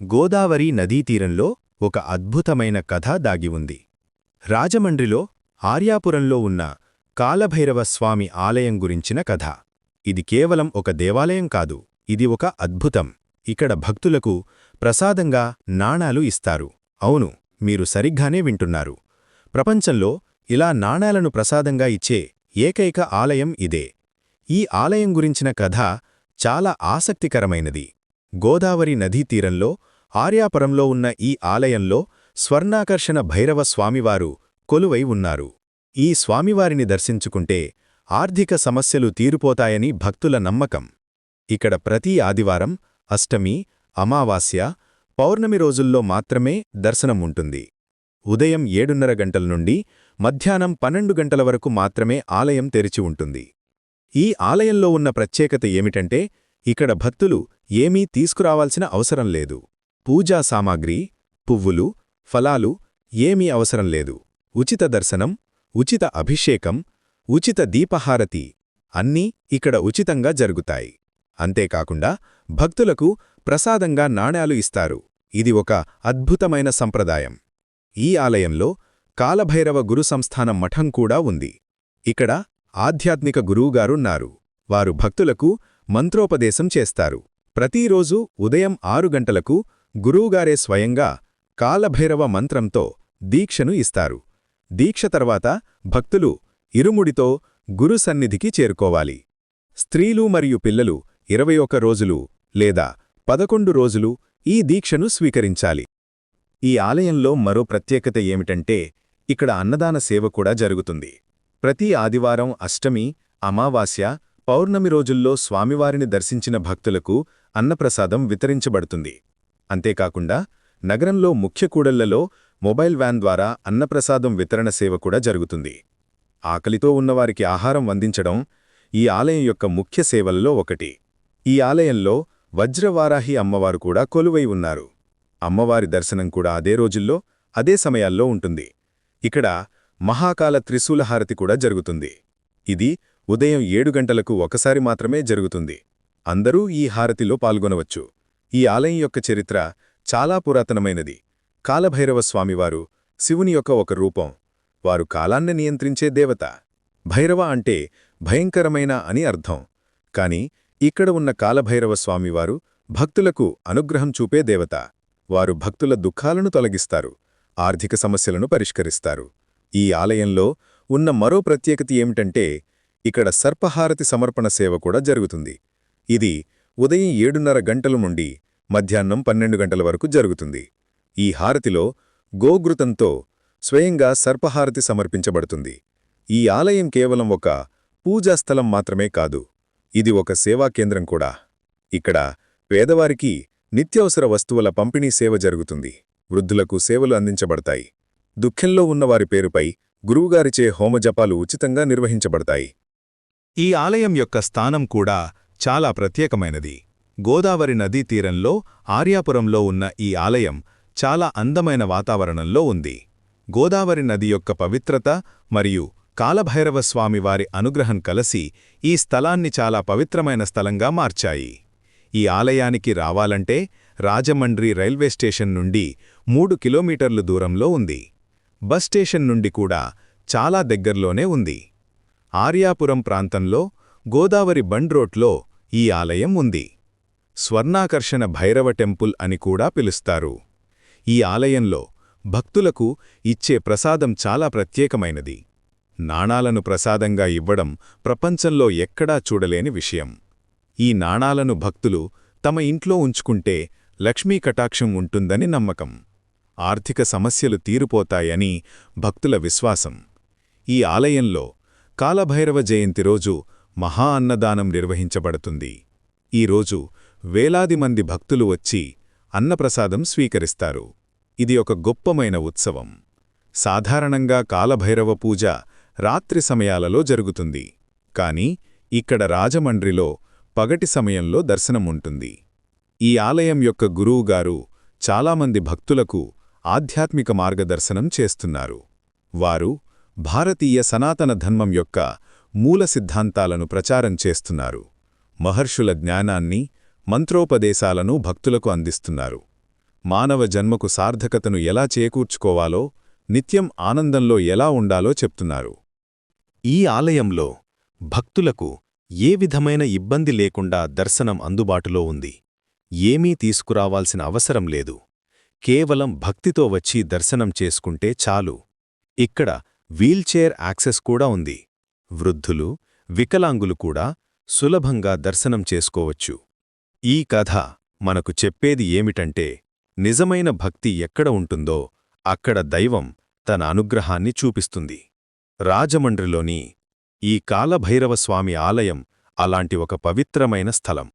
గోదావరి నదీతీరంలో ఒక అద్భుతమైన కథ దాగి ఉంది. రాజమండ్రిలో ఆర్యాపురంలో ఉన్న కాలభైరవ స్వామి ఆలయం గురించిన కథ. ఇది కేవలం ఒక దేవాలయం కాదు, ఇది ఒక అద్భుతం. ఇక్కడ భక్తులకు ప్రసాదంగా నాణాలు ఇస్తారు. అవును, మీరు సరిగ్గానే వింటున్నారు. ప్రపంచంలో ఇలా నాణాలను ప్రసాదంగా ఇచ్చే ఏకైక ఆలయం ఇదే. ఈ ఆలయం గురించిన కథ చాలా ఆసక్తికరమైనది. గోదావరి నదీతీరంలో ఆర్యాపురంలో ఉన్న ఈ ఆలయంలో స్వర్ణాకర్షణ భైరవ స్వామివారు కొలువై ఉన్నారు. ఈ స్వామివారిని దర్శించుకుంటే ఆర్థిక సమస్యలు తీరిపోతాయని భక్తుల నమ్మకం. ఇక్కడ ప్రతి ఆదివారం, అష్టమి, అమావాస్య, పౌర్ణమి రోజుల్లో మాత్రమే దర్శనం ఉంటుంది. ఉదయం 7:30 గంటల నుండి మధ్యాహ్నం 12 గంటల వరకు మాత్రమే ఆలయం తెరిచి ఉంటుంది. ఈ ఆలయంలో ఉన్న ప్రత్యేకత ఏమిటంటే, ఇక్కడ భక్తులు ఏమీ తీసుకురావాల్సిన అవసరం లేదు. పూజా సామాగ్రి, పువ్వులు, ఫలాలు ఏమీ అవసరం లేదు. ఉచిత దర్శనం, ఉచిత అభిషేకం, ఉచిత దీపహారతి అన్నీ ఇక్కడ ఉచితంగా జరుగుతాయి. అంతేకాకుండా భక్తులకు ప్రసాదంగా నాణేలు ఇస్తారు. ఇది ఒక అద్భుతమైన సంప్రదాయం. ఈ ఆలయంలో కాలభైరవ గురు సంస్థానం మఠం కూడా ఉంది. ఇక్కడ ఆధ్యాత్మిక గురువుగారున్నారు. వారు భక్తులకు మంత్రోపదేశం చేస్తారు. ప్రతిరోజు ఉదయం 6 గంటలకు గురువుగారే స్వయంగా కాలభైరవ మంత్రంతో దీక్షను ఇస్తారు. దీక్ష తర్వాత భక్తులు ఇరుముడితో గురు సన్నిధికి చేరుకోవాలి. స్త్రీలు మరియు పిల్లలు 21 రోజులు లేదా 11 రోజులు ఈ దీక్షను స్వీకరించాలి. ఈ ఆలయంలో మరో ప్రత్యేకత ఏమిటంటే, ఇక్కడ అన్నదాన సేవ కూడా జరుగుతుంది. ప్రతి ఆదివారం, అష్టమి, అమావాస్య, పౌర్ణమి రోజుల్లో స్వామివారిని దర్శించిన భక్తులకు అన్నప్రసాదం వితరించబడుతుంది. అంతేకాకుండా నగరంలో ముఖ్య కూడళ్లలో మొబైల్ వ్యాన్ ద్వారా అన్నప్రసాదం వితరణ సేవ కూడా జరుగుతుంది. ఆకలితో ఉన్నవారికి ఆహారం అందించడం ఈ ఆలయం యొక్క ముఖ్య సేవలలో ఒకటి. ఈ ఆలయంలో వజ్రవారాహి అమ్మవారు కూడా కొలువై ఉన్నారు. అమ్మవారి దర్శనం కూడా అదే రోజుల్లో, అదే సమయాల్లో ఉంటుంది. ఇక్కడ మహాకాల త్రిశూలహారతి కూడా జరుగుతుంది. ఇది ఉదయం 7 గంటలకు ఒకసారి మాత్రమే జరుగుతుంది. అందరూ ఈ హారతిలో పాల్గొనవచ్చు. ఈ ఆలయం యొక్క చరిత్ర చాలా పురాతనమైనది. కాలభైరవ స్వామివారు శివుని యొక్క ఒక రూపం. వారు కాలాన్ని నియంత్రించే దేవత. భైరవ అంటే భయంకరమైన అని అర్థం. కాని ఇక్కడ ఉన్న కాలభైరవ స్వామివారు భక్తులకు అనుగ్రహం చూపే దేవత. వారు భక్తుల దుఃఖాలను తొలగిస్తారు, ఆర్థిక సమస్యలను పరిష్కరిస్తారు. ఈ ఆలయంలో ఉన్న మరో ప్రత్యేకత ఏమిటంటే, ఇక్కడ సర్పహారతి సమర్పణ సేవ కూడా జరుగుతుంది. ఇది ఉదయం 7:30 గంటల నుండి మధ్యాహ్నం 12 గంటల వరకు జరుగుతుంది. ఈ హారతిలో గోఘృతంతో స్వయంగా సర్పహారతి సమర్పించబడుతుంది. ఈ ఆలయం కేవలం ఒక పూజాస్థలం మాత్రమే కాదు, ఇది ఒక సేవా కేంద్రం కూడా. ఇక్కడ పేదవారికి నిత్యావసర వస్తువుల పంపిణీ సేవ జరుగుతుంది. వృద్ధులకు సేవలు అందించబడతాయి. దుఃఖంలో ఉన్నవారి పేరుపై గురువుగారిచే హోమజపాలు ఉచితంగా నిర్వహించబడతాయి. ఈ ఆలయం యొక్క స్థానం కూడా చాలా ప్రత్యేకమైనది. గోదావరి నదీ తీరంలో ఆర్యాపురంలో ఉన్న ఈ ఆలయం చాలా అందమైన వాతావరణంలో ఉంది. గోదావరి నది యొక్క పవిత్రత మరియు కాలభైరవ స్వామివారి అనుగ్రహం కలిసి ఈ స్థలాన్ని చాలా పవిత్రమైన స్థలంగా మార్చాయి. ఈ ఆలయానికి రావాలంటే రాజమండ్రి రైల్వే స్టేషన్ నుండి 3 కిలోమీటర్లు దూరంలో ఉంది. బస్ స్టేషన్ నుండి కూడా చాలా దగ్గర్లోనే ఉంది. ఆర్యాపురం ప్రాంతంలో గోదావరి బండ్ రోడ్లో ఈ ఆలయం ఉంది. స్వర్ణాకర్షణ భైరవ టెంపుల్ అని కూడా పిలుస్తారు. ఈ ఆలయంలో భక్తులకు ఇచ్చే ప్రసాదం చాలా ప్రత్యేకమైనది. నాణాలను ప్రసాదంగా ఇవ్వడం ప్రపంచంలో ఎక్కడా చూడలేని విషయం. ఈ నాణాలను భక్తులు తమ ఇంట్లో ఉంచుకుంటే లక్ష్మీ కటాక్షం ఉంటుందని నమ్మకం. ఆర్థిక సమస్యలు తీరిపోతాయని భక్తుల విశ్వాసం. ఈ ఆలయంలో కాలభైరవ జయంతి రోజు మహా అన్నదానం నిర్వహించబడుతుంది. ఈ రోజు వేలాది మంది భక్తులు వచ్చి అన్నప్రసాదం స్వీకరిస్తారు. ఇది ఒక గొప్పమైన ఉత్సవం. సాధారణంగా కాలభైరవ పూజ రాత్రి సమయాలలో జరుగుతుంది. కాని ఇక్కడ రాజమండ్రిలో పగటి సమయంలో దర్శనం ఉంటుంది. ఈ ఆలయం యొక్క గురువుగారు చాలామంది భక్తులకు ఆధ్యాత్మిక మార్గదర్శనం చేస్తున్నారు. వారు భారతీయ సనాతన ధర్మం యొక్క మూల సిద్ధాంతాలను ప్రచారం చేస్తున్నారు. మహర్షుల జ్ఞానాన్ని, మంత్రోపదేశాలను భక్తులకు అందిస్తున్నారు. మానవ జన్మకు సార్థకతను ఎలా చేకూర్చుకోవాలో, నిత్యం ఆనందంలో ఎలా ఉండాలో చెప్తున్నారు. ఈ ఆలయంలో భక్తులకు ఏ విధమైన ఇబ్బంది లేకుండా దర్శనం అందుబాటులో ఉంది. ఏమీ తీసుకురావాల్సిన అవసరం లేదు. కేవలం భక్తితో వచ్చి దర్శనం చేసుకుంటే చాలు. ఇక్కడ వీల్చైర్ యాక్సెస్ కూడా ఉంది. వృద్ధులు, వికలాంగులు కూడా సులభంగా దర్శనం చేసుకోవచ్చు. ఈ కథ మనకు చెప్పేది ఏమిటంటే, నిజమైన భక్తి ఎక్కడ ఉంటుందో అక్కడ దైవం తన అనుగ్రహాన్ని చూపిస్తుంది. రాజమండ్రిలోని ఈ కాలభైరవస్వామి ఆలయం అలాంటి ఒక పవిత్రమైన స్థలం.